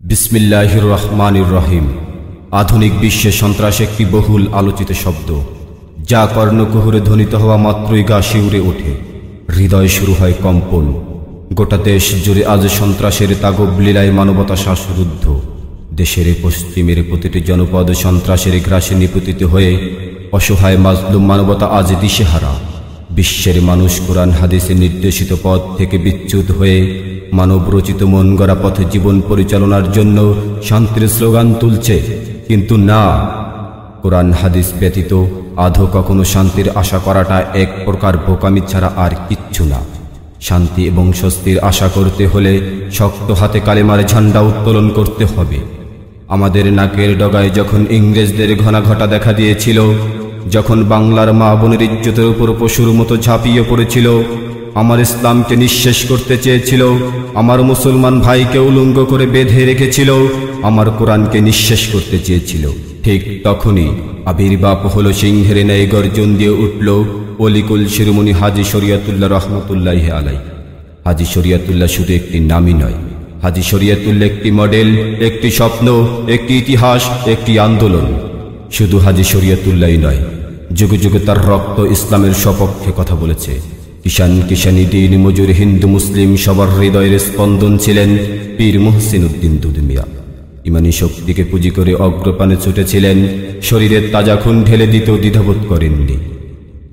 বিসমিল্লাহির রহমানির রহিম। আধুনিক বিশ্বে সন্ত্রাস একটি বহুল আলোচিত শব্দ, যা কর্ণকুহরে ধ্বনিত হওয়া মাত্রই গা শিউরে ওঠে, হৃদয় শুরু হয় কম্পন। গোটা দেশ জুড়ে আজ সন্ত্রাসের তাগব লীলায় মানবতা শ্বাসরুদ্ধ। দেশের পশ্চিমের প্রতিটি জনপদ সন্ত্রাসের গ্রাসে নিপতিত হয়ে অসহায় মাজলুম মানবতা আজ দিশেহারা। বিশ্বের মানুষ কোরআন হাদিসে নির্দেশিত পথ থেকে বিচ্যুত হয়ে মানবরচিত মন গড়া পথে জীবন পরিচালনার জন্য শান্তির স্লোগান তুলছে, কিন্তু না, কোরআন হাদিস ব্যতীত আদৌ কখনো শান্তির আশা করাটা এক প্রকার বোকামি ছাড়া আর কিচ্ছু না। শান্তি এবং স্বস্তির আশা করতে হলে শক্ত হাতে কালেমার ঝান্ডা উত্তোলন করতে হবে। আমাদের নাকের ডগায় যখন ইংরেজদের ঘনাঘটা দেখা দিয়েছিল, যখন বাংলার মা বোনের ইজ্জতের উপর পশুর মতো ঝাঁপিয়ে পড়েছিল, আমার ইসলামকে নিঃশেষ করতে চেয়েছিল, আমার মুসলমান ভাইকে উলঙ্গ করে বেঁধে রেখেছিল, আমার কোরআনকে নিঃশেষ করতে চেয়েছিল, ঠিক তখনই আবির্ভাব হলো সিংহের ন্যায় গর্জন দিয়ে উঠল অলিকুল শিরোমণি হাজী শরিয়তুল্লাহ রহমতুল্লাহ আলাই। হাজী শরিয়তুল্লাহ শুধু একটি নামই নয়, হাজী শরিয়তুল্লাহ একটি মডেল, একটি স্বপ্ন, একটি ইতিহাস, একটি আন্দোলন। শুধু হাজী শরিয়তুল্লাহই নয়, যুগে যুগে তার রক্ত ইসলামের সপক্ষে কথা বলেছে। কিষান কিষানি দিন মজুর হিন্দু মুসলিম সবার হৃদয়ের স্পন্দন ছিলেন পীর মুহসিন উদ্দিন দুদু মিয়া। ইমানি শক্তিকে পুঁজি করে অগ্রপানে ছুটেছিলেন, শরীরের তাজা খুন ঢেলে দিতেও দ্বিধাবোধ করেননি।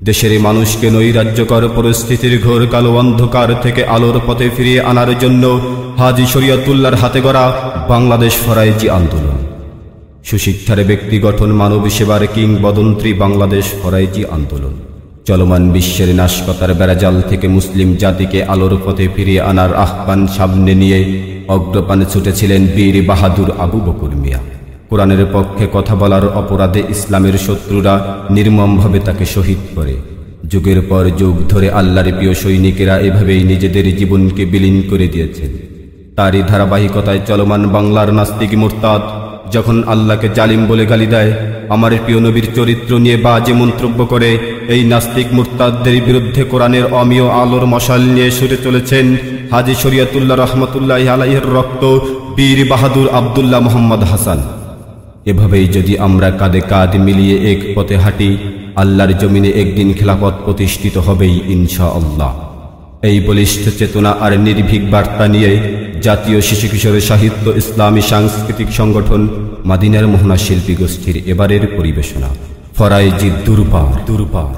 দেশের মানুষকে নৈরাজ্যকর পরিস্থিতির ঘোর কালো অন্ধকার থেকে আলোর পথে ফিরিয়ে আনার জন্য হাজী শরিয়তুল্লাহর হাতে গড়া বাংলাদেশ ফরাইজি আন্দোলন, সুশিক্ষার ব্যক্তি গঠন, মানব সেবার কিংবদন্তি বাংলাদেশ ফরাইজি আন্দোলন, চলমান বিশ্বের নাশকতার বেড়াজাল থেকে মুসলিম জাতিকে আলোর পথে ফিরিয়ে আনার আহ্বান সামনে নিয়ে অগ্রপানে ছুটেছিলেন বীর বাহাদুর আবু বকর মিয়া। কোরআনের পক্ষে কথা বলার অপরাধে ইসলামের শত্রুরা নির্মমভাবে তাকে শহীদ করে। যুগের পর যুগ ধরে আল্লাহর প্রিয় সৈনিকেরা এভাবেই নিজেদের জীবনকে বিলীন করে দিয়েছেন। তারই ধারাবাহিকতায় চলমান বাংলার নাস্তিক মুরতাদ যখন আল্লাহকে জালিম বলে গালি দেয়, আমার প্রিয় নবীর চরিত্র নিয়ে বাজে মন্তব্য করে, এই নাস্তিক মুরতাদদের বিরুদ্ধে কোরআনের অমীয় আলোর মশাল নিয়ে ছুটে চলেছেন হাজী শরিয়তুল্লাহ রহমতুল্লাহ আলাইহির রক্ত বীর বাহাদুর আব্দুল্লাহ মোহাম্মদ হাসান। এভাবেই যদি আমরা কাঁধে কাঁধ মিলিয়ে এক পথে হাঁটি, আল্লাহর জমিনে একদিন খেলাফত প্রতিষ্ঠিত হবেই ইনশাআল্লাহ। এই বলিষ্ঠ চেতনা আর নির্ভীক বার্তা নিয়ে জাতীয় শিশু কিশোর সাহিত্য ইসলামী সাংস্কৃতিক সংগঠন মাদিনার মোহনা শিল্পী গোষ্ঠীর এবারের পরিবেশনা ফরাইজি দুরবার।